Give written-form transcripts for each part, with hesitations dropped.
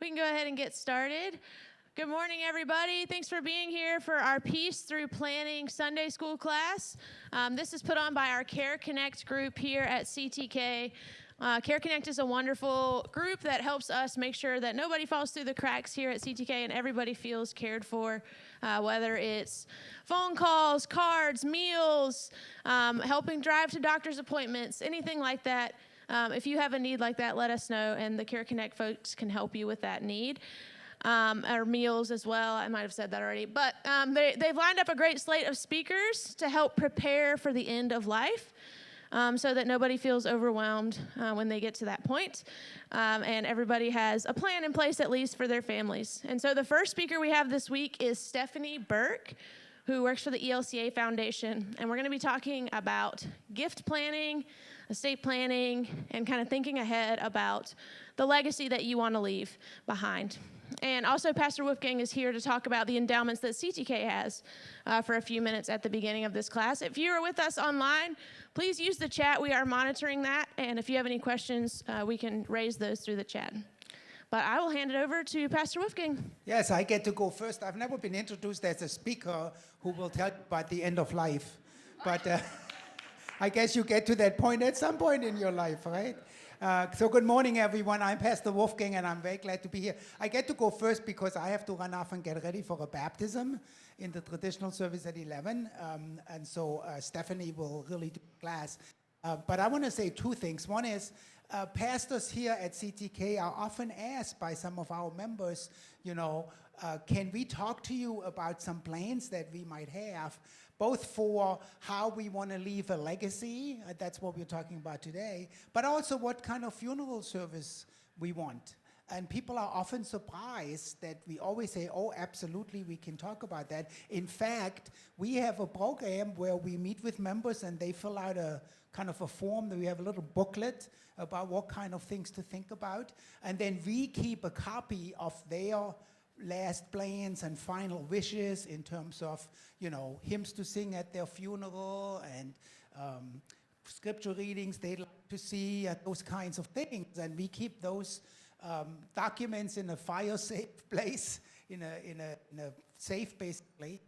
We can go ahead and get started. Good morning, everybody. Thanks for being here for our Peace Through Planning Sunday School class. This is put on by our Care Connect group here at CTK. Care Connect is a wonderful group that helps us make sure that nobody falls through the cracks here at CTK and everybody feels cared for, whether it's phone calls, cards, meals, helping drive to doctor's appointments, anything like that. If you have a need like that, let us know, and the Care Connect folks can help you with that need. Or meals as well. I might have said that already. But they've lined up a great slate of speakers to help prepare for the end of life so that nobody feels overwhelmed when they get to that point. And everybody has a plan in place, at least for their families. And so the first speaker we have this week is Stephanie Burke, who works for the ELCA Foundation. And we're going to be talking about gift planning, estate planning, and kind of thinking ahead about the legacy that you want to leave behind. And also, Pastor Wolfgang is here to talk about the endowments that CTK has for a few minutes at the beginning of this class. If you are with us online, please use the chat. We are monitoring that. And if you have any questions, we can raise those through the chat. But I will hand it over to Pastor Wolfgang. Yes, I get to go first. I've never been introduced as a speaker who will tell you about the end of life. But I guess you get to that point at some point in your life, right? So good morning, everyone. I'm Pastor Wolfgang, and I'm very glad to be here. I get to go first because I have to run off and get ready for a baptism in the traditional service at 11. And so Stephanie will really do class. But I want to say two things. One is pastors here at CTK are often asked by some of our members, can we talk to you about some plans that we might have, both for how we want to leave a legacy, that's what we're talking about today, but also what kind of funeral service we want. And people are often surprised that we always say, oh, absolutely, we can talk about that. In fact, we have a program where we meet with members and they fill out a kind of a form. We have a little booklet about what kind of things to think about. And then we keep a copy of their last plans and final wishes in terms of, hymns to sing at their funeral and scripture readings they'd like to see, those kinds of things. And we keep those documents in a fire-safe place, in a safe, basically.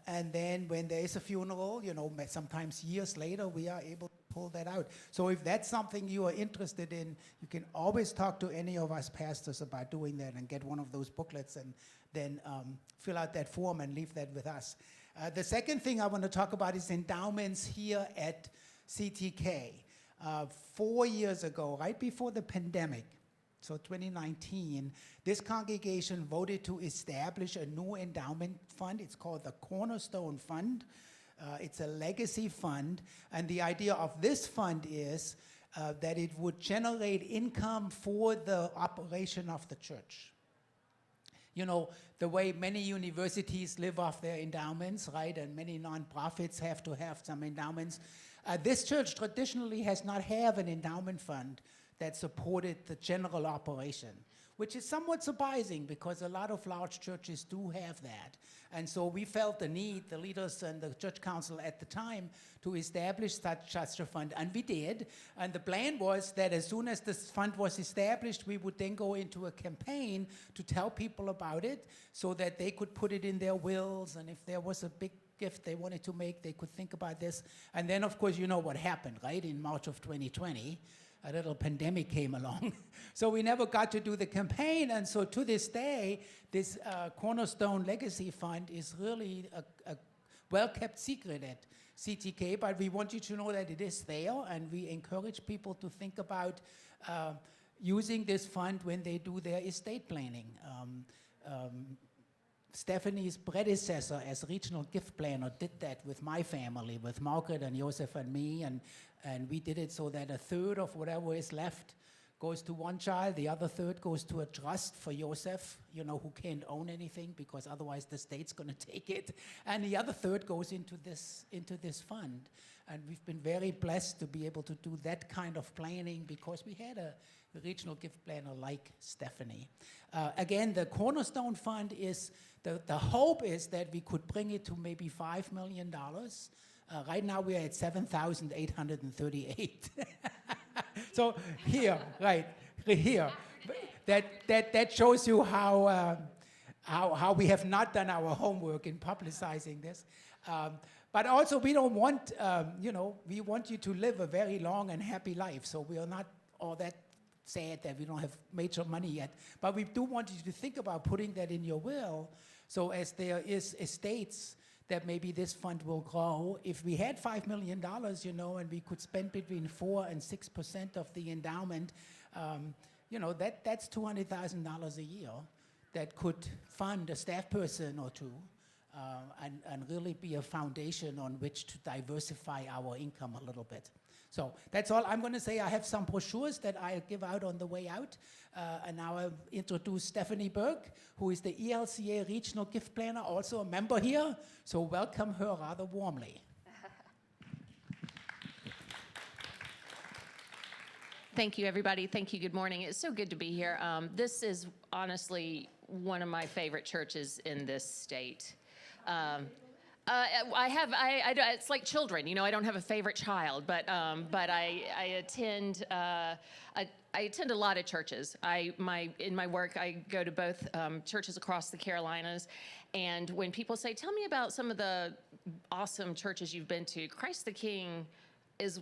And then when there is a funeral, sometimes years later, we are able to pull that out. So if that's something you are interested in, you can always talk to any of us pastors about doing that and get one of those booklets and then fill out that form and leave that with us. The second thing I want to talk about is endowments here at CTK. 4 years ago, right before the pandemic, so 2019, this congregation voted to establish a new endowment fund. It's called the Cornerstone Fund. It's a legacy fund. And the idea of this fund is that it would generate income for the operation of the church. The way many universities live off their endowments, right? And many nonprofits have to have some endowments. This church traditionally has not had an endowment fund that supported the general operation, which is somewhat surprising because a lot of large churches do have that. And so we felt the need, the leaders and the church council at the time, to establish such a fund, and we did. And the plan was that as soon as this fund was established, we would then go into a campaign to tell people about it so that they could put it in their wills, and if there was a big gift they wanted to make, they could think about this. And then, of course, you know what happened, right? In March of 2020, a little pandemic came along. So we never got to do the campaign. And so to this day, this Cornerstone Legacy Fund is really a well-kept secret at CTK, but we want you to know that it is there, and we encourage people to think about using this fund when they do their estate planning. Stephanie's predecessor as regional gift planner did that with my family, with Margaret and Joseph and me, and we did it so that a third of whatever is left goes to one child, the other third goes to a trust for Joseph, who can't own anything because otherwise the state's going to take it, and the other third goes into this fund. And we've been very blessed to be able to do that kind of planning because we had a regional gift planner like Stephanie. Again, the Cornerstone Fund is, the hope is that we could bring it to maybe $5 million. Right now we're at 7,838. So here, right, here. that shows you how we have not done our homework in publicizing this. But also, we don't want, we want you to live a very long and happy life. So we are not all that sad that we don't have major money yet. But we do want you to think about putting that in your will. So as there is estates that maybe this fund will grow. If we had $5 million, and we could spend between 4 and 6% of the endowment, that's $200,000 a year that could fund a staff person or two, and really be a foundation on which to diversify our income a little bit. So that's all I'm going to say. I have some brochures that I'll give out on the way out. And now I'll introduce Stephanie Burke, who is the ELCA Regional Gift Planner, also a member here. So welcome her rather warmly. Thank you, everybody. Thank you. Good morning. It's so good to be here. This is honestly one of my favorite churches in this state. It's like children, I don't have a favorite child, but I attend a lot of churches. In my work, I go to both churches across the Carolinas, and when people say, tell me about some of the awesome churches you've been to, Christ the King is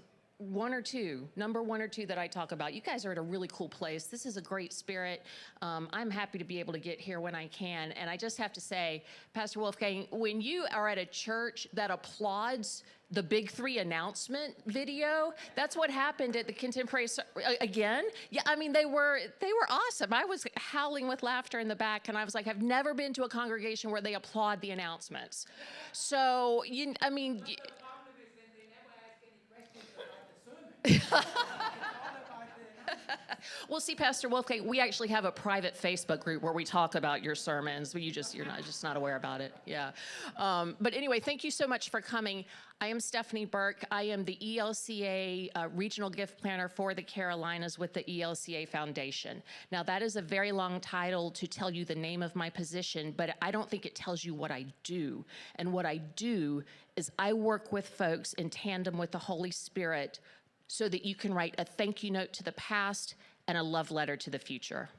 number one or two that I talk about. You guys are at a really cool place. This is a great spirit. I'm happy to be able to get here when I can. And I just have to say, Pastor Wolfgang, when you are at a church that applauds the Big Three announcement video, that's what happened at the Contemporary again. Yeah, I mean, they were awesome. I was howling with laughter in the back, and I was like, I've never been to a congregation where they applaud the announcements. So, Well, see, Pastor Wolfgang, we actually have a private Facebook group where we talk about your sermons. You're just not aware about it. Yeah. But anyway, thank you so much for coming. I am Stephanie Burke. I am the ELCA Regional Gift Planner for the Carolinas with the ELCA Foundation. Now, that is a very long title to tell you the name of my position, but I don't think it tells you what I do. And what I do is I work with folks in tandem with the Holy Spirit so that you can write a thank you note to the past and a love letter to the future.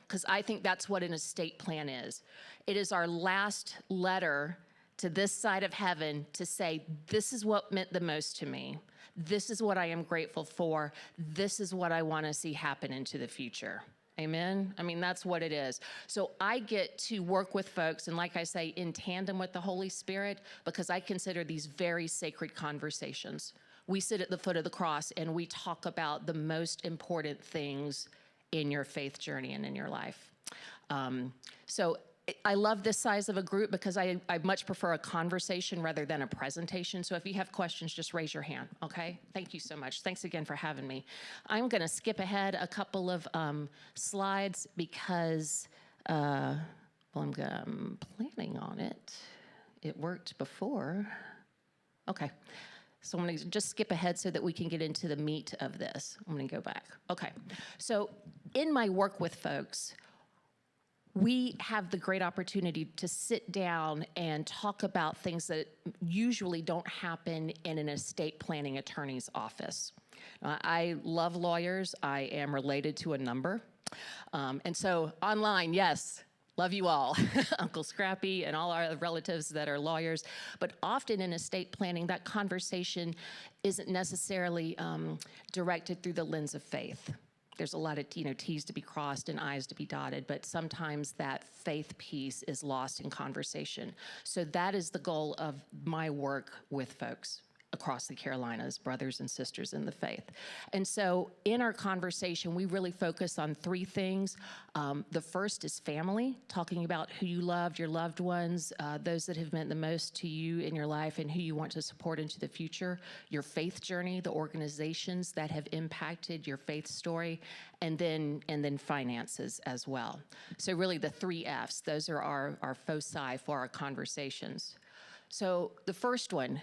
Because I think that's what an estate plan is. It is our last letter to this side of heaven to say, this is what meant the most to me. This is what I am grateful for. This is what I want to see happen into the future. Amen? I mean, that's what it is. So I get to work with folks, and like I say, in tandem with the Holy Spirit, because I consider these very sacred conversations. We sit at the foot of the cross and we talk about the most important things in your faith journey and in your life. So I love this size of a group because I much prefer a conversation rather than a presentation. So if you have questions, just raise your hand, okay? Thank you so much. Thanks again for having me. I'm going to skip ahead a couple of slides because, I'm planning on it. It worked before. Okay. So I'm going to just skip ahead so that we can get into the meat of this. I'm going to go back. Okay. So in my work with folks, we have the great opportunity to sit down and talk about things that usually don't happen in an estate planning attorney's office. I love lawyers. I am related to a number. And so online, yes. Love you all, Uncle Scrappy and all our relatives that are lawyers. But often in estate planning, that conversation isn't necessarily directed through the lens of faith. There's a lot of T's to be crossed and I's to be dotted, but sometimes that faith piece is lost in conversation. So that is the goal of my work with folks across the Carolinas, brothers and sisters in the faith. And so in our conversation, we really focus on three things. The first is family, talking about who you loved, your loved ones, those that have meant the most to you in your life and who you want to support into the future. Your faith journey, the organizations that have impacted your faith story, and then finances as well. So really the 3 F's, those are our foci for our conversations. So the first one,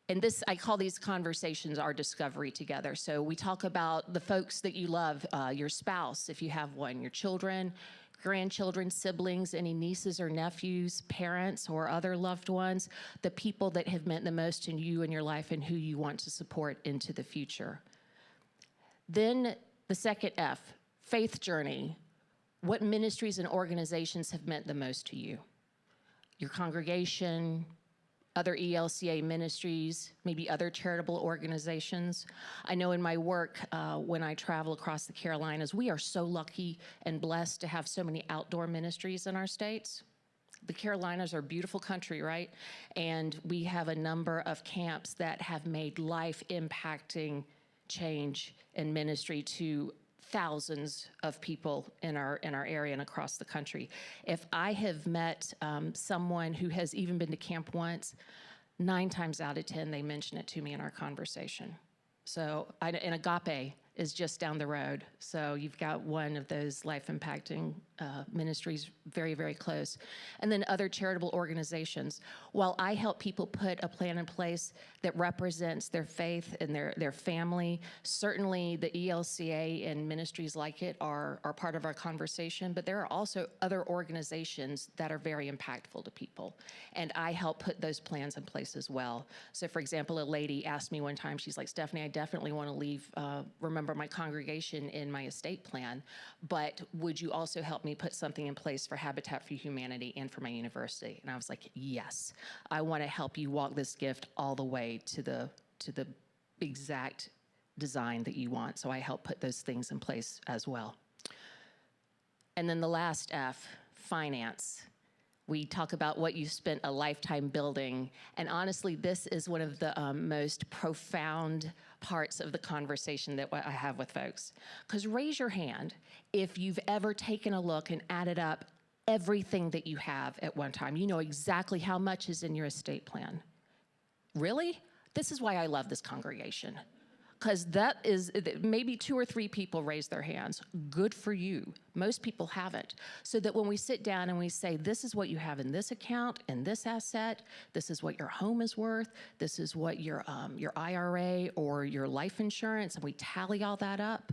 and this, I call these conversations our discovery together. So we talk about the folks that you love, your spouse, if you have one, your children, grandchildren, siblings, any nieces or nephews, parents or other loved ones, the people that have meant the most in you and your life and who you want to support into the future. Then the second F, faith journey, what ministries and organizations have meant the most to you? Your congregation, other ELCA ministries, maybe other charitable organizations. I know in my work, when I travel across the Carolinas, we are so lucky and blessed to have so many outdoor ministries in our states. The Carolinas are a beautiful country, right? And we have a number of camps that have made life-impacting change in ministry to thousands of people in our area and across the country. If I have met someone who has even been to camp once, 9 times out of 10, they mention it to me in our conversation. So, and Agape is just down the road. So you've got one of those life-impacting ministries very, very close. And then other charitable organizations. While I help people put a plan in place that represents their faith and their family, certainly the ELCA and ministries like it are part of our conversation, but there are also other organizations that are very impactful to people. And I help put those plans in place as well. So for example, a lady asked me one time, she's like, Stephanie, I definitely want to leave, remember my congregation in my estate plan, but would you also help me put something in place for Habitat for Humanity and for my university? And I was like, yes, I want to help you walk this gift all the way to the exact design that you want. So I help put those things in place as well. And then the last F, finance. We talk about what you spent a lifetime building. And honestly, this is one of the most profound parts of the conversation that I have with folks. Because raise your hand if you've ever taken a look and added up everything that you have at one time. You know exactly how much is in your estate plan. Really? This is why I love this congregation. Because that is, maybe 2 or 3 people raise their hands. Good for you. Most people haven't. So that when we sit down and we say, this is what you have in this account and this asset, this is what your home is worth, this is what your IRA or your life insurance, and we tally all that up,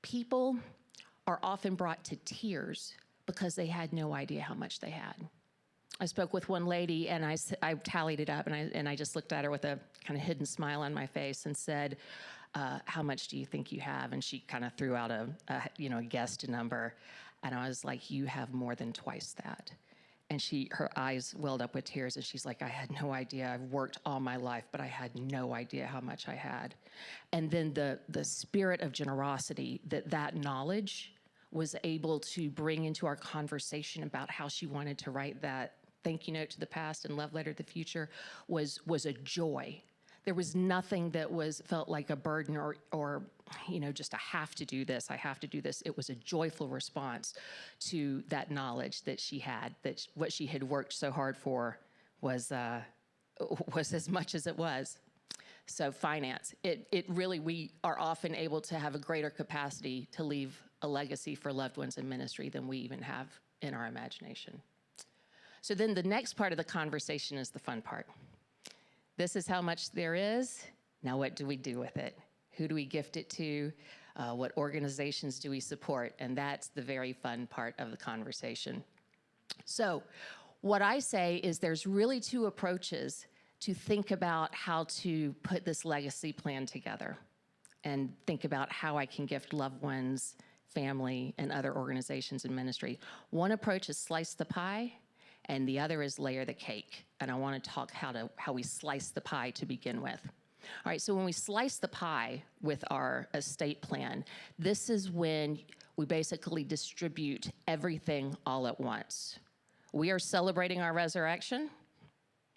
people are often brought to tears because they had no idea how much they had. I spoke with one lady and I tallied it up and I just looked at her with a kind of hidden smile on my face and said, how much do you think you have? And she kind of threw out a guessed number. And I was like, you have more than twice that. And her eyes welled up with tears and she's like, I had no idea. I've worked all my life, but I had no idea how much I had. And then the spirit of generosity that knowledge was able to bring into our conversation about how she wanted to write that thank you note to the past and love letter to the future was a joy. There was nothing that felt like a burden or just I have to do this. It was a joyful response to that knowledge that she had, that what she had worked so hard for was as much as it was. So finance, it really, we are often able to have a greater capacity to leave a legacy for loved ones in ministry than we even have in our imagination. So then the next part of the conversation is the fun part. This is how much there is. Now what do we do with it? Who do we gift it to? What organizations do we support? And that's the very fun part of the conversation. So what I say is there's really 2 approaches to think about how to put this legacy plan together and think about how I can gift loved ones, family, and other organizations in ministry. One approach is slice the pie, and the other is layer the cake. And I want to talk how we slice the pie to begin with. All right, so when we slice the pie with our estate plan, this is when we basically distribute everything all at once. We are celebrating our resurrection,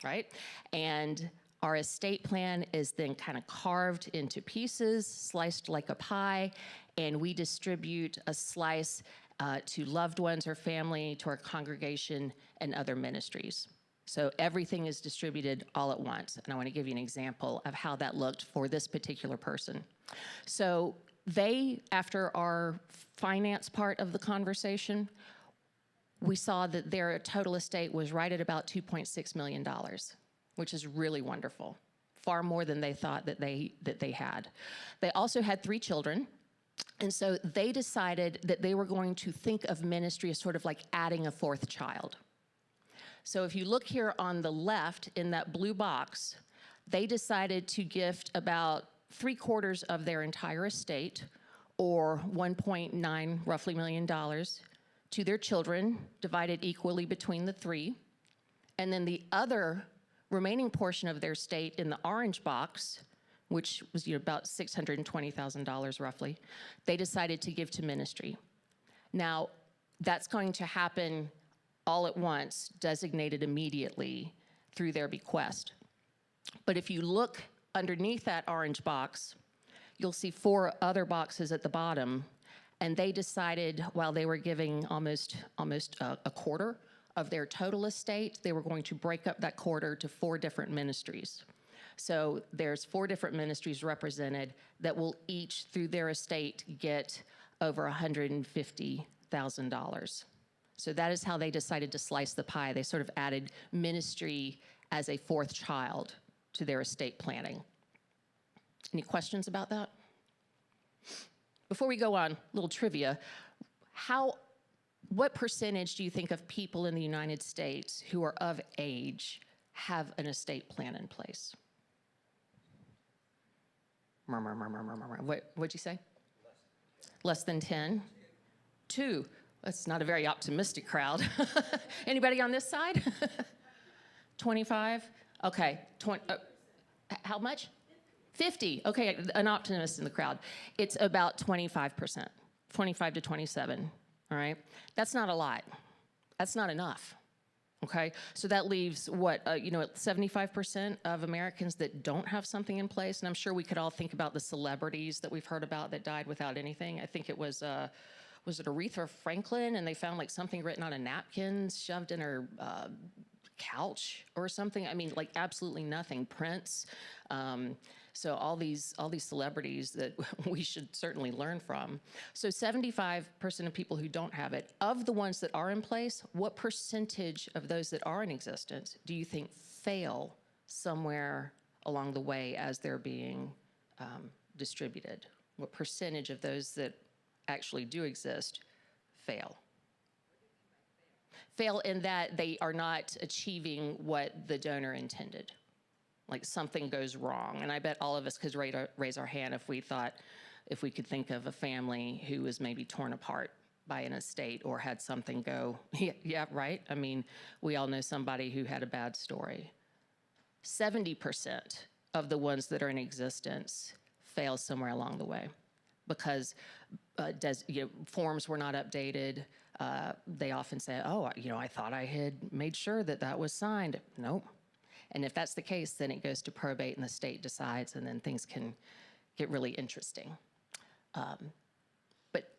right? And our estate plan is then kind of carved into pieces, sliced like a pie, and we distribute a slice to loved ones or family, to our congregation, and other ministries. So everything is distributed all at once. And I want to give you an example of how that looked for this particular person. So after our finance part of the conversation, we saw that their total estate was right at about $2.6 million, which is really wonderful, far more than they thought that they had. They also had 3 children. And so they decided that they were going to think of ministry as sort of like adding a 4th child. So if you look here on the left in that blue box, they decided to gift about 3/4 of their entire estate or 1.9 roughly million dollars to their children, divided equally between the three. And then the other remaining portion of their estate in the orange box, which was about $620,000 roughly, they decided to give to ministry. Now, that's going to happen all at once, designated immediately through their bequest. But if you look underneath that orange box, you'll see 4 other boxes at the bottom, and they decided while they were giving almost a quarter of their total estate, they were going to break up that quarter to 4 different ministries. So there's 4 different ministries represented that will each, through their estate, get over $150,000. So that is how they decided to slice the pie. They sort of added ministry as a 4th child to their estate planning. Any questions about that? Before we go on, a little trivia. What percentage do you think of people in the United States who are of age have an estate plan in place? What'd you say? Less than 10? 2. That's not a very optimistic crowd. Anybody on this side? 25? Okay. How much? 50. Okay, an optimist in the crowd. It's about 25%, 25 to 27. All right? That's not a lot. That's not enough. Okay? So that leaves 75% of Americans that don't have something in place. And I'm sure we could all think about the celebrities that we've heard about that died without anything. I think it was it Aretha Franklin? And they found like something written on a napkin shoved in her couch or something. I mean, like absolutely nothing. Prince. So all these celebrities that we should certainly learn from. So 75% of people who don't have it, of the ones that are in place, what percentage of those that are in existence do you think fail somewhere along the way as they're being distributed? What percentage of those that actually do exist fail? Fail in that they are not achieving what the donor intended. Like something goes wrong. And I bet all of us could raise our hand if we could think of a family who was maybe torn apart by an estate or had something go, yeah, right? I mean, we all know somebody who had a bad story. 70% of the ones that are in existence fail somewhere along the way because forms were not updated. They often say, oh, I thought I had made sure that was signed. Nope. And if that's the case, then it goes to probate and the state decides, and then things can get really interesting. But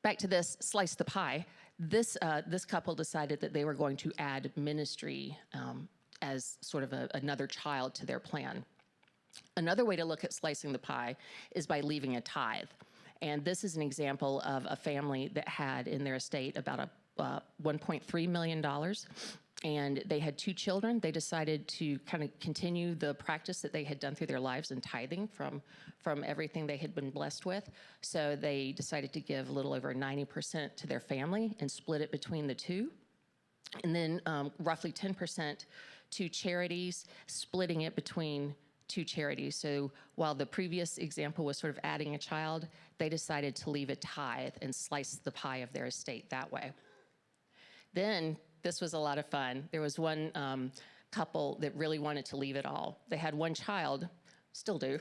back to this, slice the pie. This couple decided that they were going to add ministry as sort of another child to their plan. Another way to look at slicing the pie is by leaving a tithe. And this is an example of a family that had in their estate about $1.3 million. And they had 2 children. They decided to kind of continue the practice that they had done through their lives in tithing from everything they had been blessed with. So they decided to give a little over 90% to their family and split it between the 2. And then roughly 10% to charities, splitting it between 2 charities. So while the previous example was sort of adding a child, they decided to leave a tithe and slice the pie of their estate that way. Then this was a lot of fun. There was one couple that really wanted to leave it all. They had 1 child, still do.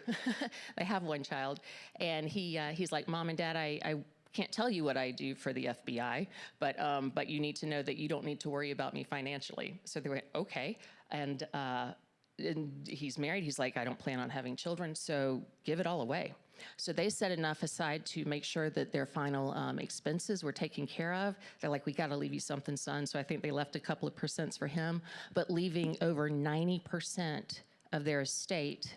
They have 1 child, and he's like, Mom and Dad, I can't tell you what I do for the FBI, but you need to know that you don't need to worry about me financially. So they went, okay, and he's married. He's like, I don't plan on having children, so give it all away. So they set enough aside to make sure that their final expenses were taken care of. They're like, we got to leave you something, son. So I think they left a couple of percents for him, but leaving over 90% of their estate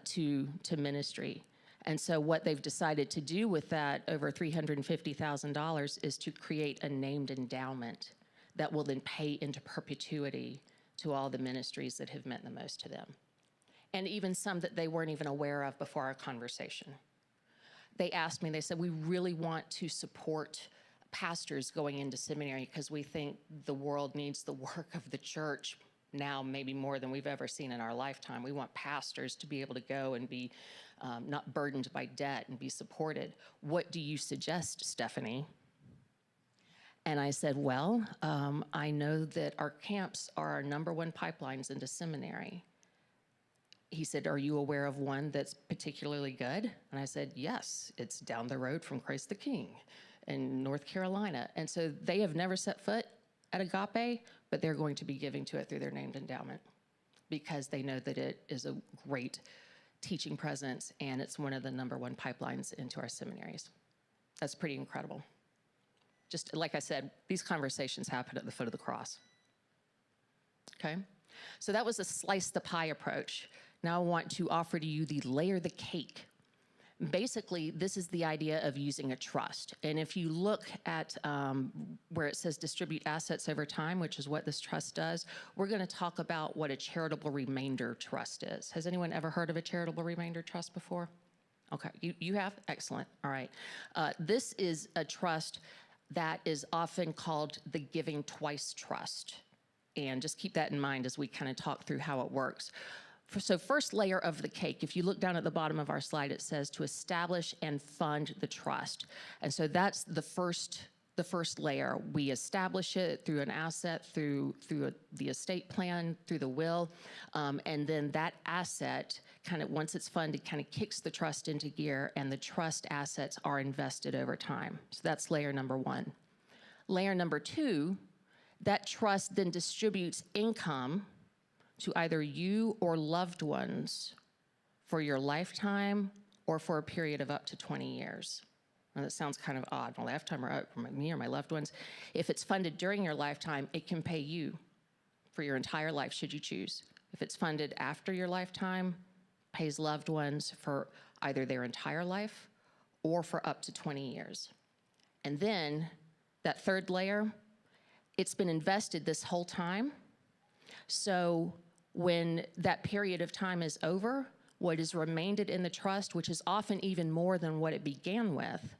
to ministry. And so what they've decided to do with that over $350,000 is to create a named endowment that will then pay into perpetuity to all the ministries that have meant the most to them. And even some that they weren't even aware of before our conversation. They asked me, they said, we really want to support pastors going into seminary because we think the world needs the work of the church now maybe more than we've ever seen in our lifetime. We want pastors to be able to go and be not burdened by debt and be supported. What do you suggest, Stephanie? And I said, well, I know that our camps are our #1 pipelines into seminary. He said, are you aware of one that's particularly good? And I said, yes, it's down the road from Christ the King in North Carolina. And so they have never set foot at Agape, but they're going to be giving to it through their named endowment because they know that it is a great teaching presence and it's one of the #1 pipelines into our seminaries. That's pretty incredible. Just like I said, these conversations happen at the foot of the cross. Okay? So that was a slice the pie approach. Now I want to offer to you the layer the cake. Basically, this is the idea of using a trust. And if you look at where it says distribute assets over time, which is what this trust does, we're going to talk about what a charitable remainder trust is. Has anyone ever heard of a charitable remainder trust before? Okay, you have? Excellent. All right. This is a trust that is often called the Giving Twice Trust. And just keep that in mind as we kind of talk through how it works. So first layer of the cake, if you look down at the bottom of our slide, it says to establish and fund the trust. And so that's the first layer. We establish it through an asset, through the estate plan, through the will, and then that asset kind of, once it's funded, kind of kicks the trust into gear, and the trust assets are invested over time. So that's layer #1. Layer #2, that trust then distributes income to either you or loved ones for your lifetime or for a period of up to 20 years. Now that sounds kind of odd, my lifetime or for me or my loved ones. If it's funded during your lifetime, it can pay you for your entire life, should you choose. If it's funded after your lifetime, pays loved ones for either their entire life or for up to 20 years. And then that third layer, it's been invested this whole time. So when that period of time is over, what is remained in the trust, which is often even more than what it began with,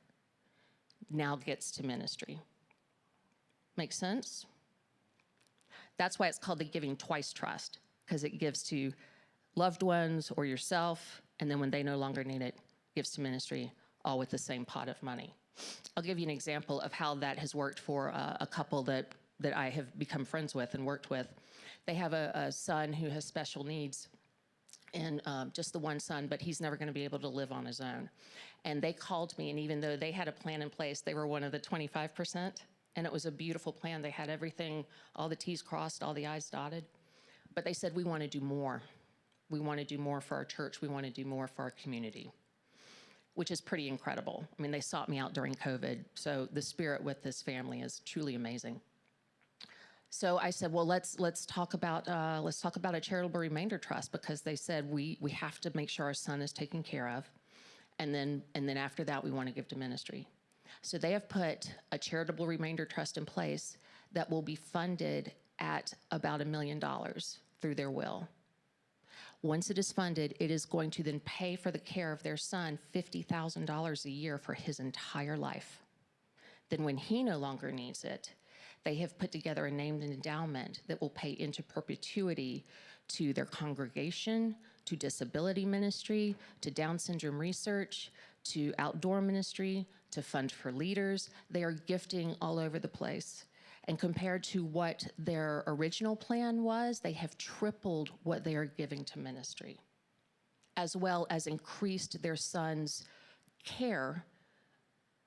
now gets to ministry. Make sense? That's why it's called the Giving Twice Trust, because it gives to loved ones or yourself, and then when they no longer need it, gives to ministry, all with the same pot of money. I'll give you an example of how that has worked for a couple that I have become friends with and worked with. They have a son who has special needs, and just the one son, but he's never going to be able to live on his own. And they called me, and even though they had a plan in place, they were one of the 25%, and it was a beautiful plan. They had everything, all the T's crossed, all the I's dotted. But they said, we want to do more. We want to do more for our church. We want to do more for our community, which is pretty incredible. I mean, they sought me out during COVID, so the spirit with this family is truly amazing. So I said, well, let's talk about a charitable remainder trust, because they said we have to make sure our son is taken care of, and then after that we want to give to ministry. So they have put a charitable remainder trust in place that will be funded at about $1 million through their will. Once it is funded, it is going to then pay for the care of their son $50,000 a year for his entire life. Then when he no longer needs it, they have put together a named endowment that will pay into perpetuity to their congregation, to disability ministry, to Down syndrome research, to outdoor ministry, to fund for leaders. They are gifting all over the place. And compared to what their original plan was, they have tripled what they are giving to ministry, as well as increased their son's care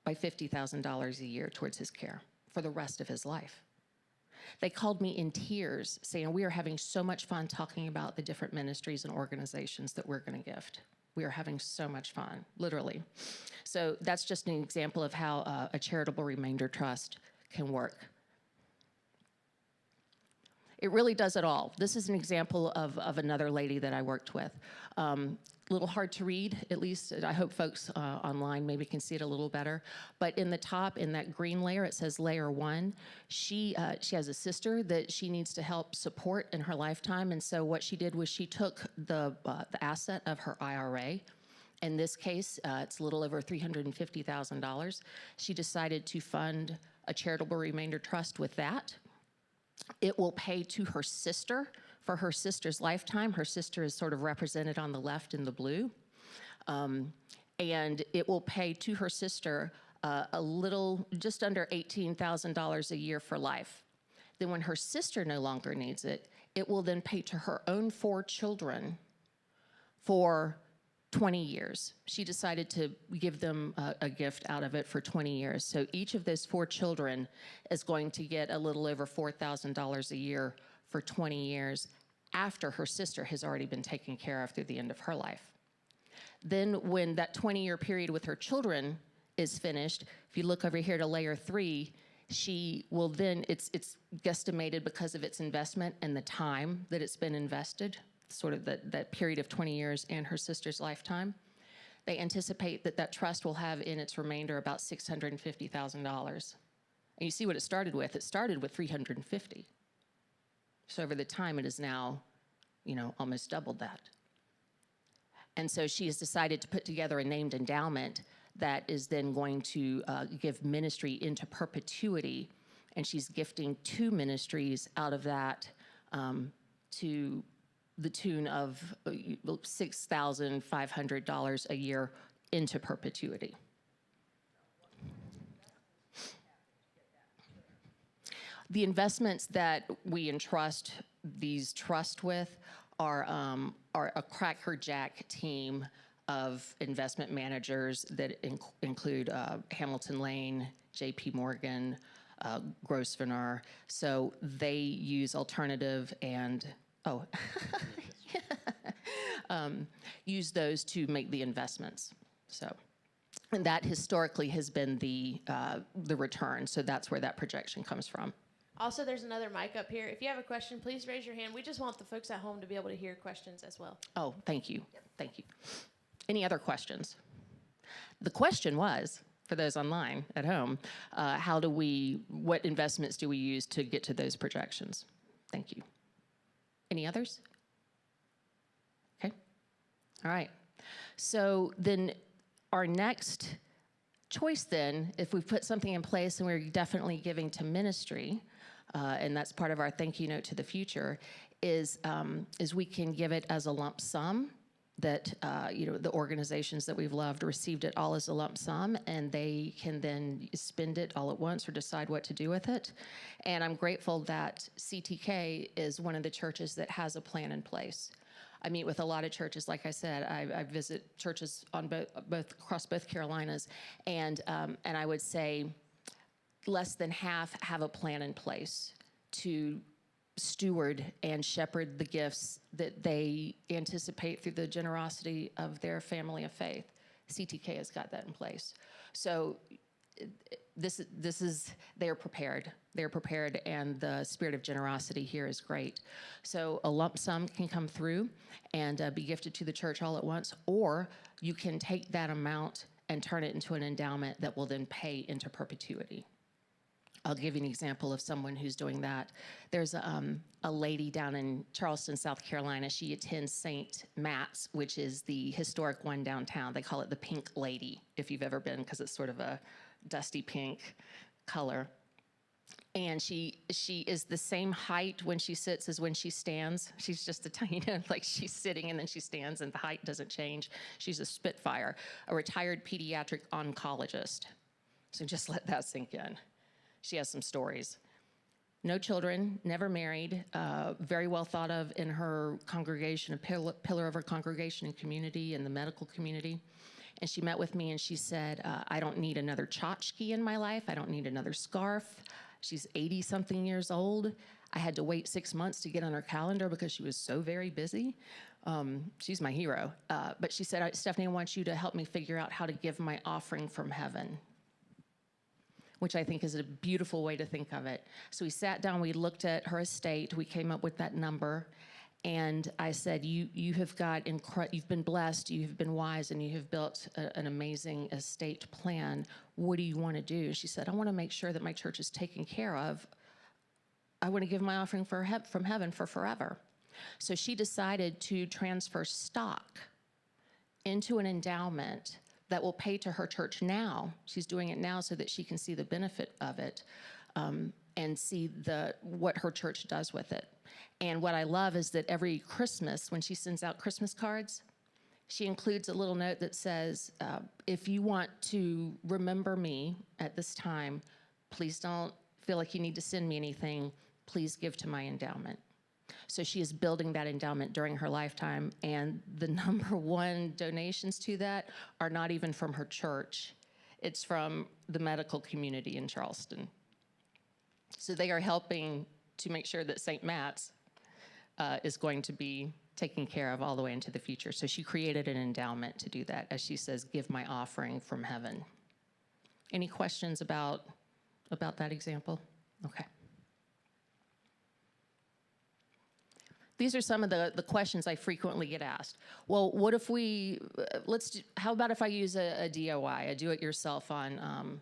by $50,000 a year towards his care for the rest of his life. They called me in tears saying, we are having so much fun talking about the different ministries and organizations that we're going to gift. We are having so much fun, literally. So that's just an example of how a charitable remainder trust can work. It really does it all. This is an example of another lady that I worked with. A little hard to read, at least I hope folks online maybe can see it a little better. But in the top, in that green layer, it says layer 1. She has a sister that she needs to help support in her lifetime. And so what she did was she took the asset of her IRA. In this case, it's a little over $350,000. She decided to fund a charitable remainder trust with that. It will pay to her sister for her sister's lifetime. Her sister is sort of represented on the left in the blue. And it will pay to her sister a little, just under $18,000 a year for life. Then when her sister no longer needs it, it will then pay to her own 4 children for 20 years. She decided to give them a gift out of it for 20 years. So each of those 4 children is going to get a little over $4,000 a year for 20 years after her sister has already been taken care of through the end of her life. Then when that 20-year period with her children is finished, if you look over here to layer 3, she will then, it's guesstimated because of its investment and the time that it's been invested, sort of that period of 20 years and her sister's lifetime. They anticipate that that trust will have in its remainder about $650,000. And you see what it started with. It started with $350,000. So over the time, it is now, almost doubled that. And so she has decided to put together a named endowment that is then going to give ministry into perpetuity. And she's gifting 2 ministries out of that to the tune of $6,500 a year into perpetuity. The investments that we entrust these trusts with are a crackerjack team of investment managers that include Hamilton Lane, J.P. Morgan, Grosvenor. So they use alternative and, use those to make the investments. So, and that historically has been the return. So that's where that projection comes from. Also, there's another mic up here. If you have a question, please raise your hand. We just want the folks at home to be able to hear questions as well. Oh, thank you. Yep. Thank you. Any other questions? The question was, for those online at home, what investments do we use to get to those projections? Thank you. Any others? Okay. All right. So then our next choice then, if we've put something in place and we're definitely giving to ministry, and that's part of our thank you note to the future, is we can give it as a lump sum that, the organizations that we've loved received it all as a lump sum, and they can then spend it all at once or decide what to do with it. And I'm grateful that CTK is one of the churches that has a plan in place. I meet with a lot of churches. Like I said, I visit churches on both across both Carolinas, and I would say less than half have a plan in place to steward and shepherd the gifts that they anticipate through the generosity of their family of faith. CTK has got that in place. So they're prepared. They're prepared, and the spirit of generosity here is great. So a lump sum can come through and be gifted to the church all at once, or you can take that amount and turn it into an endowment that will then pay into perpetuity. I'll give you an example of someone who's doing that. There's a lady down in Charleston, South Carolina. She attends St. Matt's, which is the historic one downtown. They call it the Pink Lady, if you've ever been, because it's sort of a dusty pink color. And she is the same height when she sits as when she stands. She's just a tiny, like she's sitting and then she stands and the height doesn't change. She's a Spitfire, a retired pediatric oncologist. So just let that sink in. She has some stories. No children, never married, very well thought of in her congregation, a pillar of her congregation and community and the medical community. And she met with me and she said, I don't need another tchotchke in my life. I don't need another scarf. She's 80-something years old. I had to wait 6 months to get on her calendar because she was so very busy. She's my hero. But she said, Stephanie, I want you to help me figure out how to give my offering from heaven, which I think is a beautiful way to think of it. So we sat down, we looked at her estate, we came up with that number, and I said, you have got, you've been blessed, you have been wise, and you have built an amazing estate plan. What do you want to do? She said, I want to make sure that my church is taken care of. I want to give my offering from heaven for forever. So she decided to transfer stock into an endowment that will pay to her church now. She's doing it now so that she can see the benefit of it and see what her church does with it. And what I love is that every Christmas, when she sends out Christmas cards, she includes a little note that says, if you want to remember me at this time, please don't feel like you need to send me anything. Please give to my endowment. So she is building that endowment during her lifetime, and the number one donations to that are not even from her church. It's from the medical community in Charleston. So they are helping to make sure that St. Matt's is going to be taken care of all the way into the future. So she created an endowment to do that. As she says, give my offering from heaven. Any questions about that example? Okay. These are some of the questions I frequently get asked. Well, what if how about if I use a DIY, a do-it-yourself on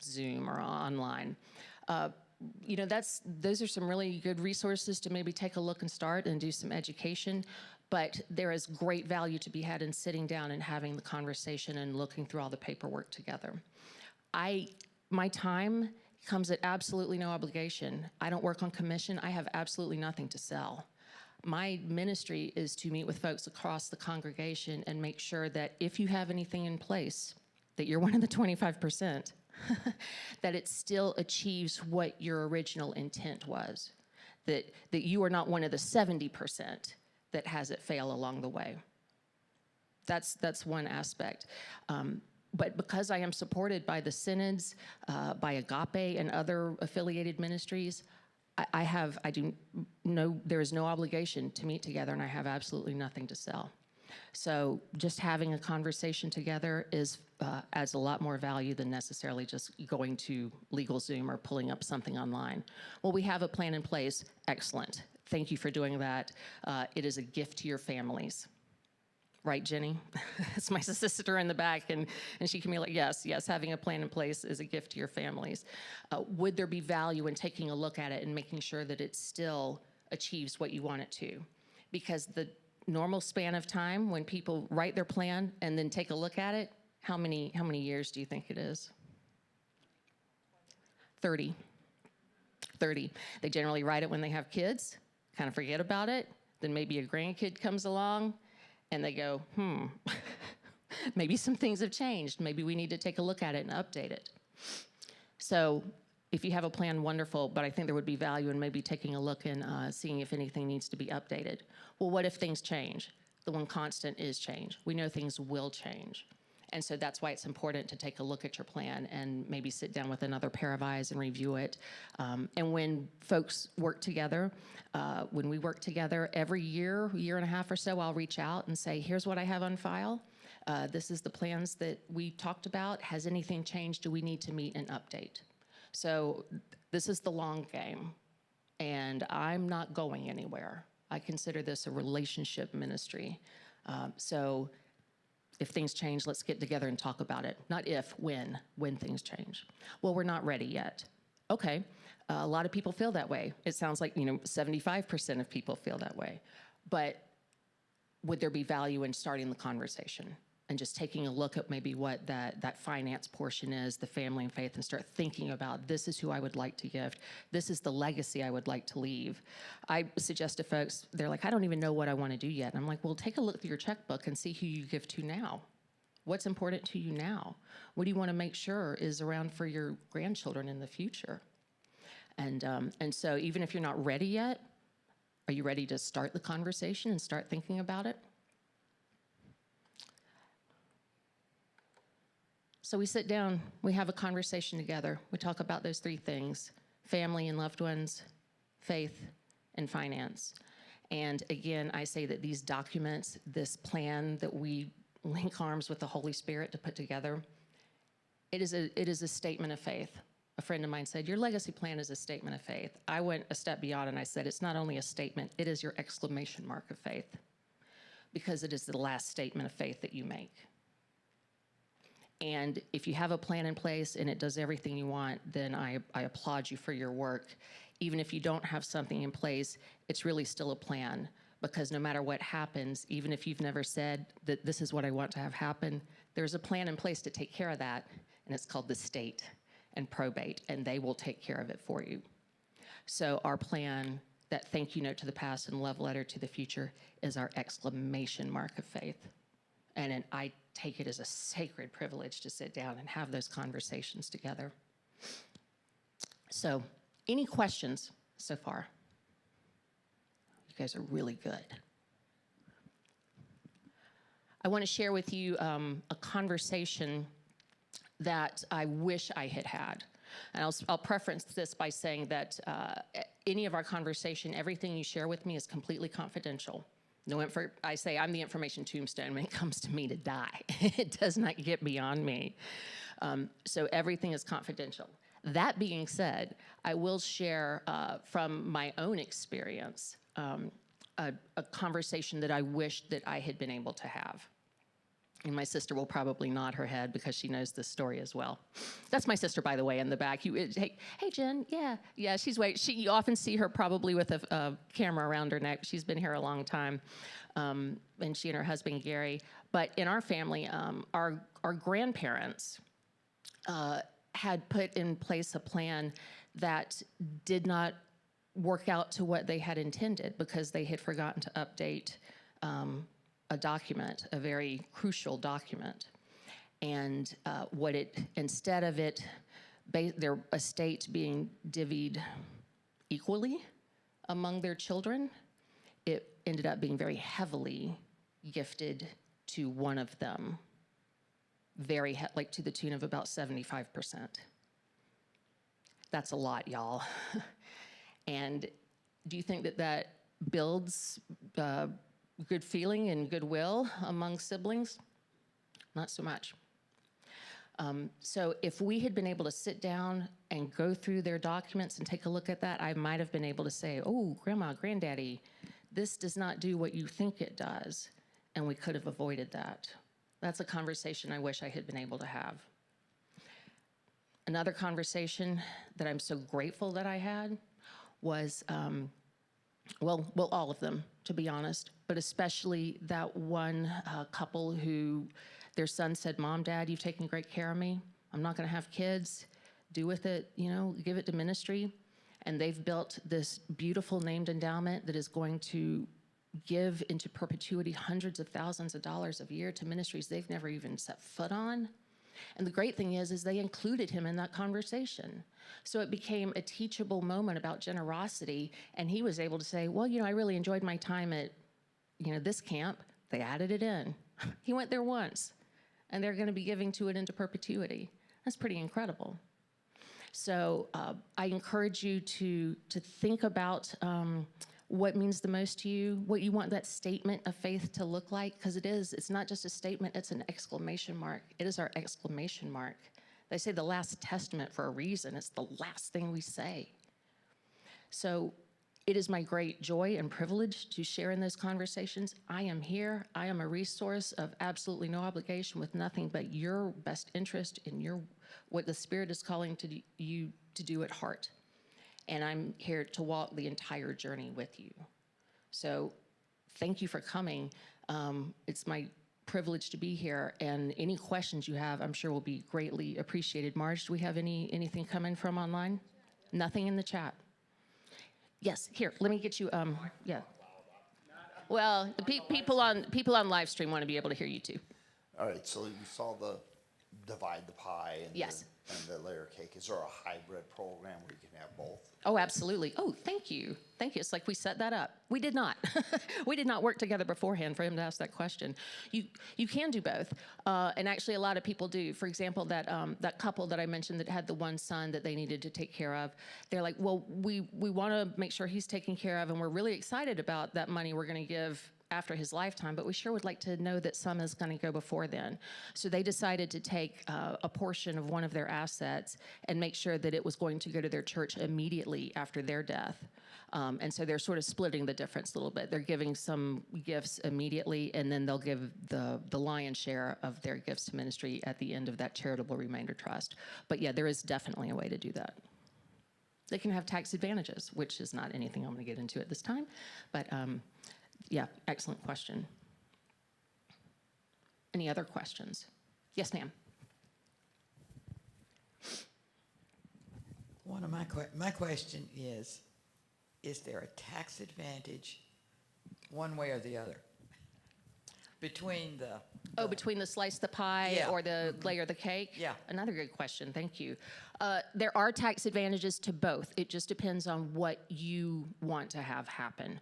Zoom or online? Those are some really good resources to maybe take a look and start and do some education, but there is great value to be had in sitting down and having the conversation and looking through all the paperwork together. My time comes at absolutely no obligation. I don't work on commission. I have absolutely nothing to sell. My ministry is to meet with folks across the congregation and make sure that if you have anything in place, that you're one of the 25%, that it still achieves what your original intent was, that you are not one of the 70% that has it fail along the way. That's one aspect. But because I am supported by the synods, by Agape and other affiliated ministries, there is no obligation to meet together, and I have absolutely nothing to sell. So just having a conversation together adds a lot more value than necessarily just going to LegalZoom or pulling up something online. Well, we have a plan in place. Excellent. Thank you for doing that. It is a gift to your families. Right, Jenny? It's my sister in the back, and she can be like, yes, having a plan in place is a gift to your families. Would there be value in taking a look at it and making sure that it still achieves what you want it to? Because the normal span of time when people write their plan and then take a look at it, how many years do you think it is? 30. They generally write it when they have kids, kind of forget about it, then maybe a grandkid comes along, and they go, maybe some things have changed. Maybe we need to take a look at it and update it. So if you have a plan, wonderful, but I think there would be value in maybe taking a look and seeing if anything needs to be updated. Well, what if things change? The one constant is change. We know things will change. And so that's why it's important to take a look at your plan and maybe sit down with another pair of eyes and review it. And when folks work together, when we work together every year and a half or so, I'll reach out and say, here's what I have on file. This is the plans that we talked about. Has anything changed? Do we need to meet and update? So this is the long game, and I'm not going anywhere. I consider this a relationship ministry. So if things change, let's get together and talk about it. Not if, when things change. Well, we're not ready yet. Okay, a lot of people feel that way. It sounds like 75% of people feel that way. But would there be value in starting the conversation and just taking a look at maybe what that finance portion is, the family and faith, and start thinking about, this is who I would like to gift. This is the legacy I would like to leave. I suggest to folks, they're like, I don't even know what I want to do yet. And I'm like, well, take a look through your checkbook and see who you give to now. What's important to you now? What do you want to make sure is around for your grandchildren in the future? And so even if you're not ready yet, are you ready to start the conversation and start thinking about it? So we sit down, we have a conversation together. We talk about those three things: family and loved ones, faith, and finance. And again, I say that these documents, this plan that we link arms with the Holy Spirit to put together, it is a statement of faith. A friend of mine said, your legacy plan is a statement of faith. I went a step beyond and I said, it's not only a statement, it is your exclamation mark of faith, because it is the last statement of faith that you make. And if you have a plan in place and it does everything you want, then I applaud you for your work. Even if you don't have something in place, it's really still a plan, because no matter what happens, even if you've never said that this is what I want to have happen, there's a plan in place to take care of that, and it's called the state. and probate, and they will take care of it for you. So our plan, that thank you note to the past and love letter to the future, is our exclamation mark of faith. And I take it as a sacred privilege to sit down and have those conversations together. So, any questions so far? You guys are really good. I want to share with you a conversation that I wish I had had. And I'll preference this by saying that any of our conversation, everything you share with me is completely confidential. I say I'm the information tombstone when it comes to me to die. It does not get beyond me. So everything is confidential. That being said, I will share from my own experience a conversation that I wish that I had been able to have. And my sister will probably nod her head because she knows this story as well. That's my sister, by the way, in the back. Hey, Jen, yeah, she's wait. You often see her probably with a camera around her neck. She's been here a long time, and she and her husband, Cary. But in our family, our grandparents had put in place a plan that did not work out to what they had intended because they had forgotten to update a document, a very crucial document. And instead of their estate being divvied equally among their children, it ended up being very heavily gifted to one of them, like to the tune of about 75%. That's a lot, y'all. And do you think that builds good feeling and goodwill among siblings? Not so much. So if we had been able to sit down and go through their documents and take a look at that, I might have been able to say, oh, Grandma, Granddaddy, this does not do what you think it does. And we could have avoided that. That's a conversation I wish I had been able to have. Another conversation that I'm so grateful that I had was, well, all of them, to be honest, but especially that one couple who their son said, Mom, Dad, you've taken great care of me. I'm not going to have kids. Do with it, give it to ministry. And they've built this beautiful named endowment that is going to give into perpetuity hundreds of thousands of dollars a year to ministries they've never even set foot on. And the great thing is they included him in that conversation. So it became a teachable moment about generosity, and he was able to say, well, I really enjoyed my time at, this camp. They added it in. He went there once, and they're going to be giving to it into perpetuity. That's pretty incredible. So I encourage you to think about what means the most to you, what you want that statement of faith to look like, because it's not just a statement, it's an exclamation mark. It is our exclamation mark. They say the last testament for a reason. It's the last thing we say. So it is my great joy and privilege to share in those conversations. I am here. I am a resource of absolutely no obligation with nothing but your best interest in what the Spirit is calling you to do at heart. And I'm here to walk the entire journey with you. So thank you for coming. It's my privilege to be here, and any questions you have, I'm sure will be greatly appreciated. Marge, do we have anything coming from online? Nothing in the chat. Yes, here, let me get you, yeah. Well, the people on live stream want to be able to hear you too. All right, so you saw the divide the pie and, yes. and the layer cake. Is there a hybrid program where you can have both? Oh, absolutely. Oh, thank you. Thank you. It's like we set that up. We did not. We did not work together beforehand for him to ask that question. You can do both. And actually a lot of people do. For example, that couple that I mentioned that had the one son that they needed to take care of, they're like, well, we want to make sure he's taken care of, and we're really excited about that money we're going to give after his lifetime, but we sure would like to know that some is going to go before then. So they decided to take a portion of one of their assets and make sure that it was going to go to their church immediately after their death. And so they're sort of splitting the difference a little bit. They're giving some gifts immediately, and then they'll give the lion's share of their gifts to ministry at the end of that charitable remainder trust. But yeah, there is definitely a way to do that. They can have tax advantages, which is not anything I'm going to get into at this time, but yeah, excellent question. Any other questions? Yes, ma'am. One of my question is there a tax advantage one way or the other between Between the slice the pie Yeah. or the layer the cake? Yeah. Another good question. Thank you. There are tax advantages to both. It just depends on what you want to have happen.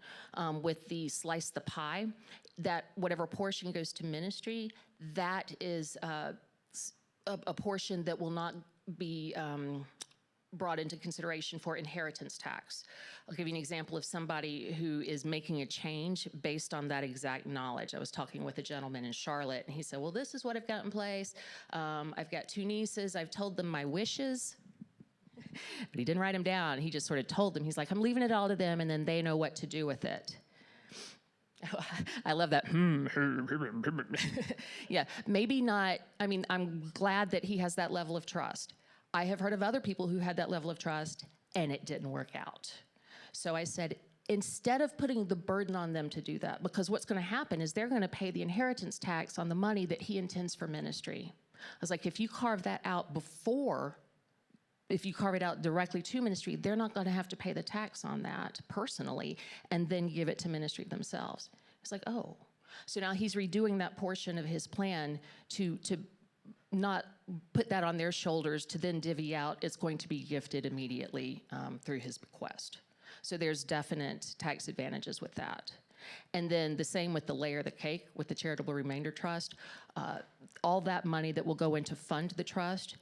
With the slice the pie, that whatever portion goes to ministry, that is a portion that will not be brought into consideration for inheritance tax. I'll give you an example of somebody who is making a change based on that exact knowledge. I was talking with a gentleman in Charlotte, and he said, well, this is what I've got in place. I've got 2 nieces. I've told them my wishes, but he didn't write them down. He just sort of told them. He's like, I'm leaving it all to them, and then they know what to do with it. I love that. Yeah, maybe not. I mean, I'm glad that he has that level of trust. I have heard of other people who had that level of trust, and it didn't work out. So I said, instead of putting the burden on them to do that, because what's going to happen is they're going to pay the inheritance tax on the money that he intends for ministry. I was like, if you carve that out if you carve it out directly to ministry, they're not going to have to pay the tax on that personally and then give it to ministry themselves. It's like, oh. So now he's redoing that portion of his plan to not put that on their shoulders to then divvy out. It's going to be gifted immediately through his bequest. So there's definite tax advantages with that. And then the same with the layer the cake with the charitable remainder trust. All that money that will go into fund the trust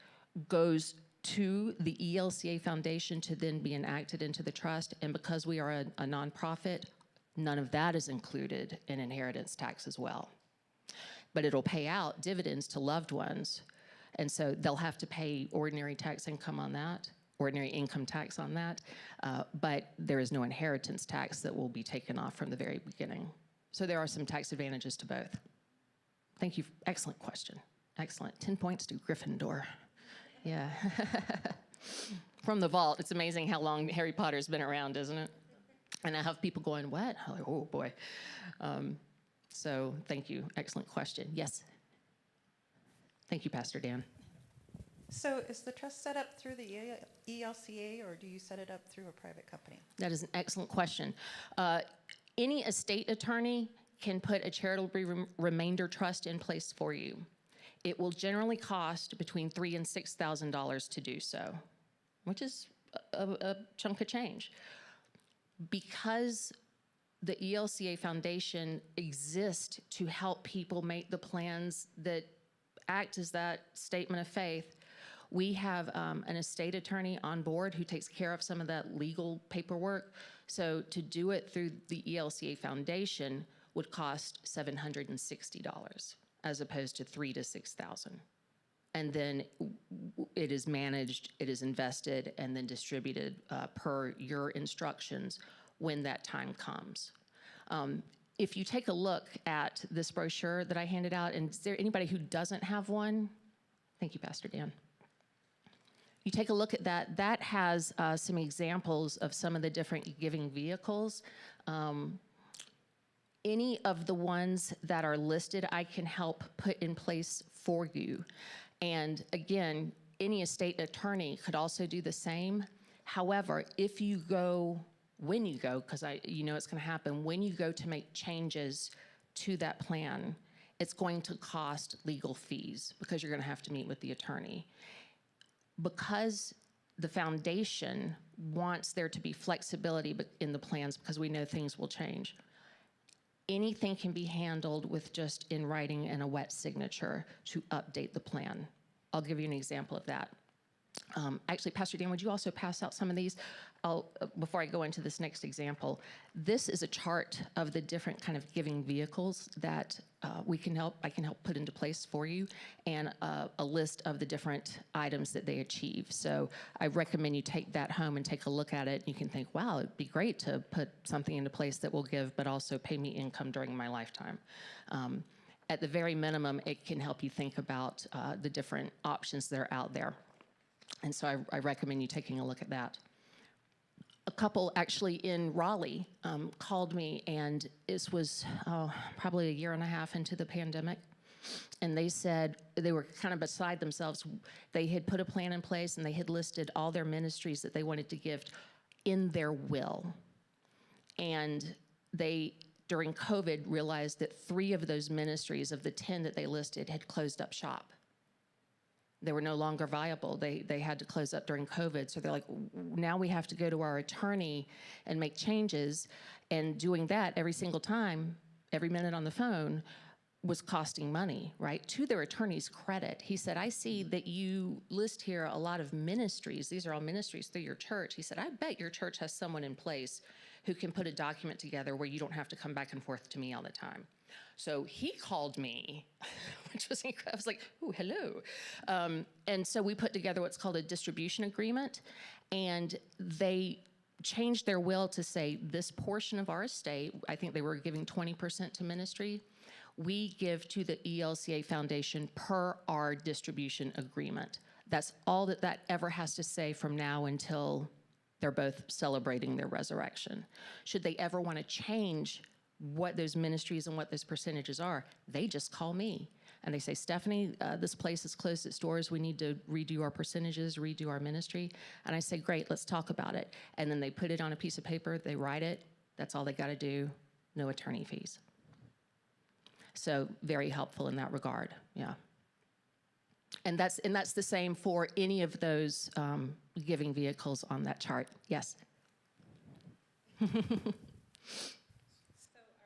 goes to the ELCA Foundation to then be enacted into the trust. And because we are a nonprofit, none of that is included in inheritance tax as well. But it'll pay out dividends to loved ones. And so they'll have to pay ordinary income tax on that. But there is no inheritance tax that will be taken off from the very beginning. So there are some tax advantages to both. Thank you. Excellent question. Excellent. 10 points to Gryffindor. Yeah. From the vault. It's amazing how long Harry Potter's been around, isn't it? And I have people going, what? I'm like, oh, boy. So thank you. Excellent question. Yes. Thank you, Pastor Dan. So is the trust set up through the ELCA, or do you set it up through a private company? That is an excellent question. Any estate attorney can put a charitable remainder trust in place for you. It will generally cost between $3,000 and $6,000 to do so, which is a chunk of change. Because the ELCA Foundation exists to help people make the plans that act as that statement of faith, we have an estate attorney on board who takes care of some of that legal paperwork. So to do it through the ELCA Foundation would cost $760 as opposed to $3,000 to $6,000. And then it is managed, it is invested, and then distributed per your instructions when that time comes. If you take a look at this brochure that I handed out, and is there anybody who doesn't have one? Thank you, Pastor Dan. You take a look at that, that has some examples of some of the different giving vehicles. Any of the ones that are listed, I can help put in place for you. And again, any estate attorney could also do the same. However, if you go, when you go, because you know it's going to happen, when you go to make changes to that plan, it's going to cost legal fees because you're going to have to meet with the attorney. Because the foundation wants there to be flexibility in the plans because we know things will change, anything can be handled with just in writing and a wet signature to update the plan. I'll give you an example of that. Actually, Pastor Dan, would you also pass out some of these? Before I go into this next example, this is a chart of the different kind of giving vehicles that I can help put into place for you, and a list of the different items that they achieve. So I recommend you take that home and take a look at it. You can think, wow, it'd be great to put something into place that will give, but also pay me income during my lifetime. At the very minimum, it can help you think about the different options that are out there. And so I recommend you taking a look at that. A couple actually in Raleigh called me, and this was probably 1.5 years into the pandemic. And they said they were kind of beside themselves. They had put a plan in place and they had listed all their ministries that they wanted to gift in their will. And they, during COVID, realized that 3 of those ministries of the 10 that they listed had closed up shop. They were no longer viable. They had to close up during COVID. So they're like, now we have to go to our attorney and make changes. And doing that every single time, every minute on the phone, was costing money, right? To their attorney's credit, he said, I see that you list here a lot of ministries. These are all ministries through your church. He said, I bet your church has someone in place who can put a document together where you don't have to come back and forth to me all the time. So he called me, which was incredible. I was like, oh, hello. And so we put together what's called a distribution agreement, and they changed their will to say this portion of our estate, I think they were giving 20% to ministry, we give to the ELCA Foundation per our distribution agreement. That's all that that ever has to say from now until they're both celebrating their resurrection. Should they ever want to change what those ministries and what those percentages are, they just call me. And they say, Stephanie, this place has closed its doors. We need to redo our percentages, redo our ministry. And I say, great, let's talk about it. And then they put it on a piece of paper, they write it. That's all they got to do, no attorney fees. So very helpful in that regard, yeah. And that's the same for any of those giving vehicles on that chart. Yes. So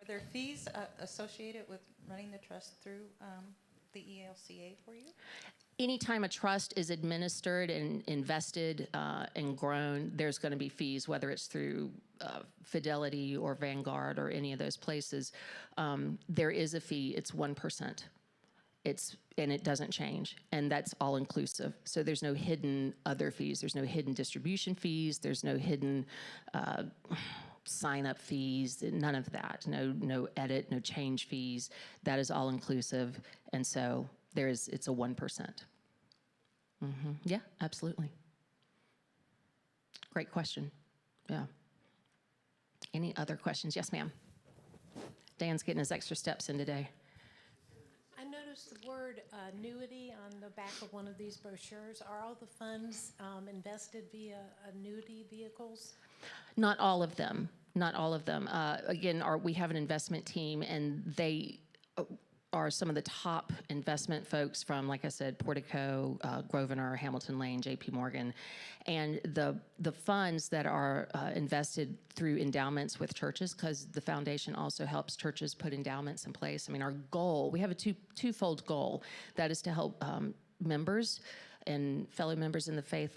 are there fees associated with running the trust through the ELCA for you? Anytime a trust is administered and invested and grown, there's going to be fees, whether it's through Fidelity or Vanguard or any of those places. There is a fee. It's 1%. And it doesn't change, and that's all inclusive. So there's no hidden other fees. There's no hidden distribution fees. There's no hidden sign-up fees. None of that. No edit, no change fees. That is all inclusive, and so it's a 1%. Mm-hmm. Yeah, absolutely. Great question. Yeah. Any other questions? Yes, ma'am. Dan's getting his extra steps in today. I noticed the word annuity on the back of one of these brochures. Are all the funds invested via annuity vehicles? Not all of them. Not all of them. Again, we have an investment team, and they are some of the top investment folks from, like I said, Portico, Grosvenor, Hamilton Lane, J.P. Morgan. And the funds that are invested through endowments with churches, because the foundation also helps churches put endowments in place. I mean, our goal, we have a twofold goal. That is to help members and fellow members in the faith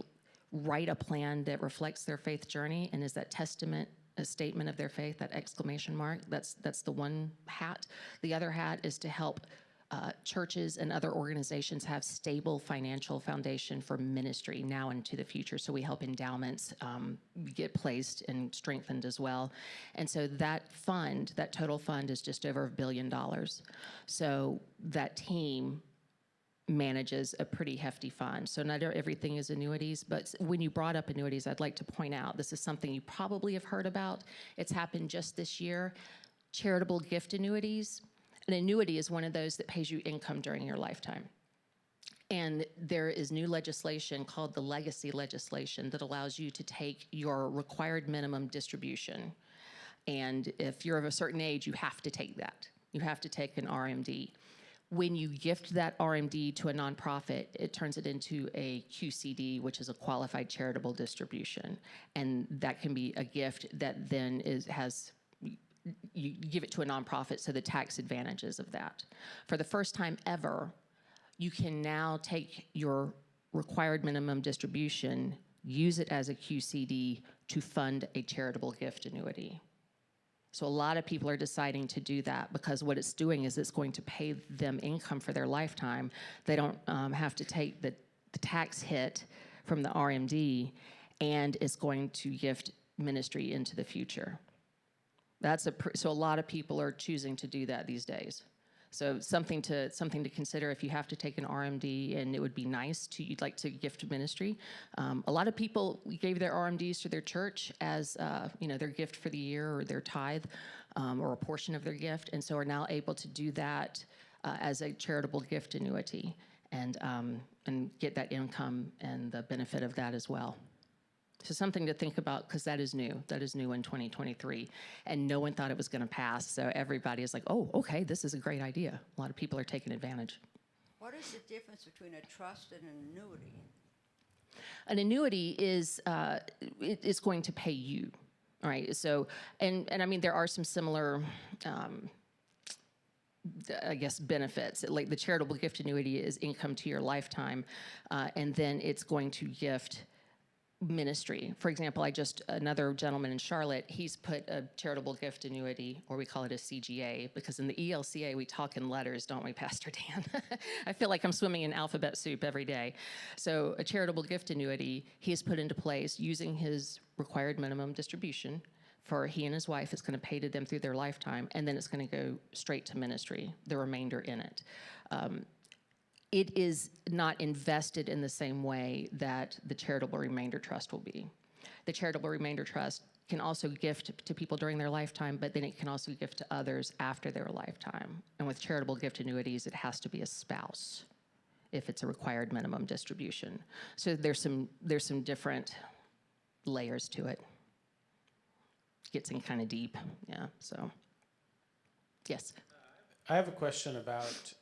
write a plan that reflects their faith journey and is that testament, a statement of their faith, that exclamation mark. That's the one hat. The other hat is to help churches and other organizations have stable financial foundation for ministry now and to the future. So we help endowments get placed and strengthened as well. And so that fund, that total fund is just over $1 billion. So that team manages a pretty hefty fund. So not everything is annuities, but when you brought up annuities, I'd like to point out, this is something you probably have heard about. It's happened just this year. Charitable gift annuities. An annuity is one of those that pays you income during your lifetime. And there is new legislation called the legacy legislation that allows you to take your required minimum distribution. And if you're of a certain age, you have to take that. You have to take an RMD. When you gift that RMD to a nonprofit, it turns it into a QCD, which is a qualified charitable distribution. And that can be a gift that then you give it to a nonprofit, so the tax advantages of that. For the first time ever, you can now take your required minimum distribution, use it as a QCD to fund a charitable gift annuity. So a lot of people are deciding to do that because what it's doing is it's going to pay them income for their lifetime. They don't have to take the tax hit from the RMD, and it's going to gift ministry into the future. So a lot of people are choosing to do that these days. So something to consider if you have to take an RMD, and it would be nice you'd like to gift ministry. A lot of people gave their RMDs to their church as their gift for the year or their tithe or a portion of their gift, and so are now able to do that as a charitable gift annuity, and get that income and the benefit of that as well. So something to think about, because that is new. That is new in 2023. And no one thought it was going to pass. So everybody is like, oh, okay, this is a great idea. A lot of people are taking advantage. What is the difference between a trust and an annuity? An annuity is it's going to pay you, all right? So, and I mean, there are some similar, I guess, benefits. Like the charitable gift annuity is income to your lifetime, and then it's going to gift ministry. For example, another gentleman in Charlotte, he's put a charitable gift annuity, or we call it a CGA, because in the ELCA we talk in letters, don't we, Pastor Dan? I feel like I'm swimming in alphabet soup every day. So a charitable gift annuity he has put into place using his required minimum distribution for he and his wife. It's going to pay to them through their lifetime, and then it's going to go straight to ministry, the remainder in it. It is not invested in the same way that the charitable remainder trust will be. The charitable remainder trust can also gift to people during their lifetime, but then it can also gift to others after their lifetime. And with charitable gift annuities, it has to be a spouse if it's a required minimum distribution. So there's some different layers to it. Gets in kind of deep, yeah, so. Yes. I have a question about,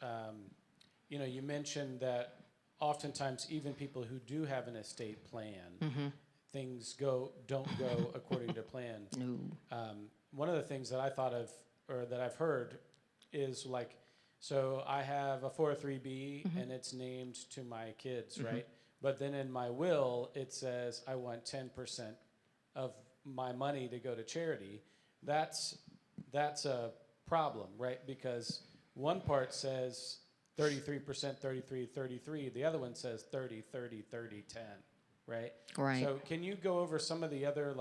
you mentioned that oftentimes even people who do have an estate plan, things don't go according to plan. No. One of the things that I thought of, or that I've heard, is like, so I have a 403B and it's named to my kids, right? But then in my will, it says I want 10% of my money to go to charity. That's a problem, right? Because one part says 33%, 33, 33. The other one says 30, 30, 30, 10, right? Right. So can you go over some of the other,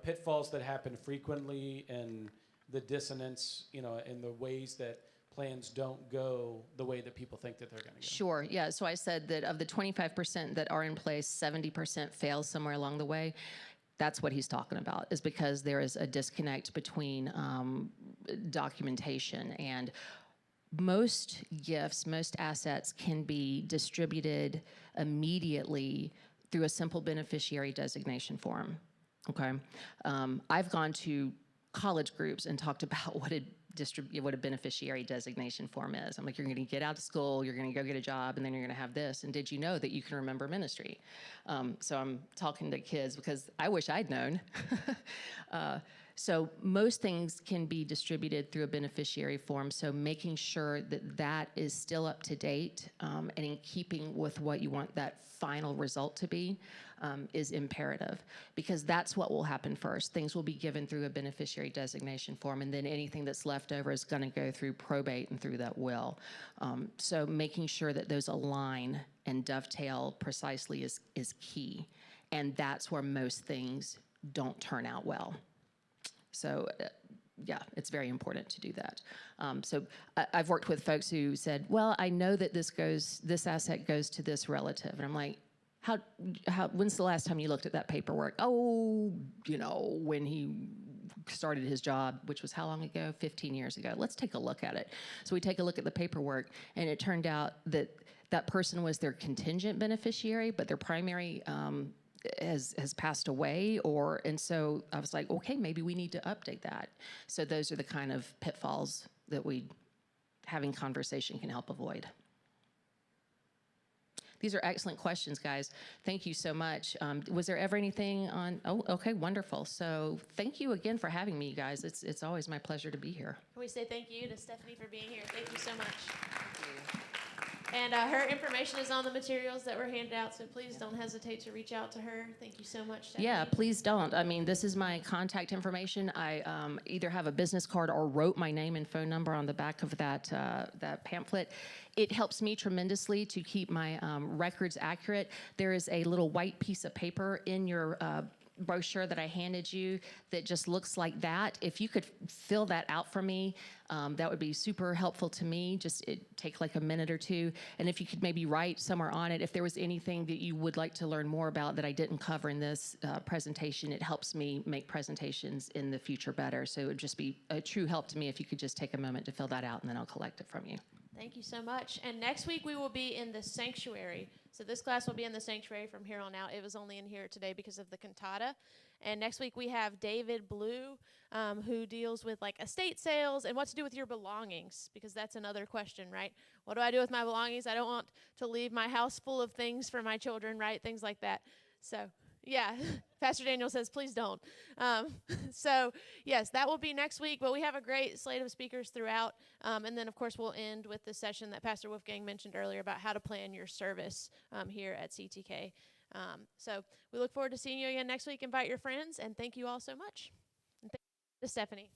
pitfalls that happen frequently and the dissonance, in the ways that plans don't go the way that people think that they're going to go? Sure, yeah. So I said that of the 25% that are in place, 70% fail somewhere along the way. That's what he's talking about, is because there is a disconnect between documentation, and most gifts, most assets can be distributed immediately through a simple beneficiary designation form, okay? I've gone to college groups and talked about what a beneficiary designation form is. I'm like, you're going to get out of school, you're going to go get a job, and then you're going to have this. And did you know that you can remember ministry? So I'm talking to kids because I wish I'd known. So most things can be distributed through a beneficiary form. So making sure that that is still up to date and in keeping with what you want that final result to be is imperative, because that's what will happen first. Things will be given through a beneficiary designation form, and then anything that's left over is going to go through probate and through that will. So making sure that those align and dovetail precisely is key, and that's where most things don't turn out well. So yeah, it's very important to do that. So I've worked with folks who said, well, I know that this asset goes to this relative. And I'm like, when's the last time you looked at that paperwork? Oh, when he started his job, which was how long ago? 15 years ago. Let's take a look at it. So we take a look at the paperwork, and it turned out that that person was their contingent beneficiary, but their primary has passed away, and so I was like, okay, maybe we need to update that. So those are the kind of pitfalls that having conversation can help avoid. These are excellent questions, guys. Thank you so much. Was there ever anything on? Oh, okay, wonderful. So thank you again for having me, you guys. It's always my pleasure to be here. Can we say thank you to Stephanie for being here? Thank you so much. And her information is on the materials that were handed out, so please don't hesitate to reach out to her. Thank you so much, Stephanie. Yeah, please don't. I mean, this is my contact information. I either have a business card or wrote my name and phone number on the back of that pamphlet. It helps me tremendously to keep my records accurate. There is a little white piece of paper in your brochure that I handed you that just looks like that. If you could fill that out for me, that would be super helpful to me. Just take like a minute or two. And if you could maybe write somewhere on it, if there was anything that you would like to learn more about that I didn't cover in this presentation, it helps me make presentations in the future better. So it would just be a true help to me if you could just take a moment to fill that out, and then I'll collect it from you. Thank you so much. And next week we will be in the sanctuary. So this class will be in the sanctuary from here on out. It was only in here today because of the cantata. And next week we have David Blue, who deals with like estate sales and what to do with your belongings, because that's another question, right? What do I do with my belongings? I don't want to leave my house full of things for my children, right? Things like that. So yeah, Pastor Daniel says, please don't. So yes, that will be next week, but we have a great slate of speakers throughout. And then of course we'll end with the session that Pastor Wolfgang mentioned earlier about how to plan your service here at CTK. So we look forward to seeing you again next week. Invite your friends, and thank you all so much. And thank you to Stephanie.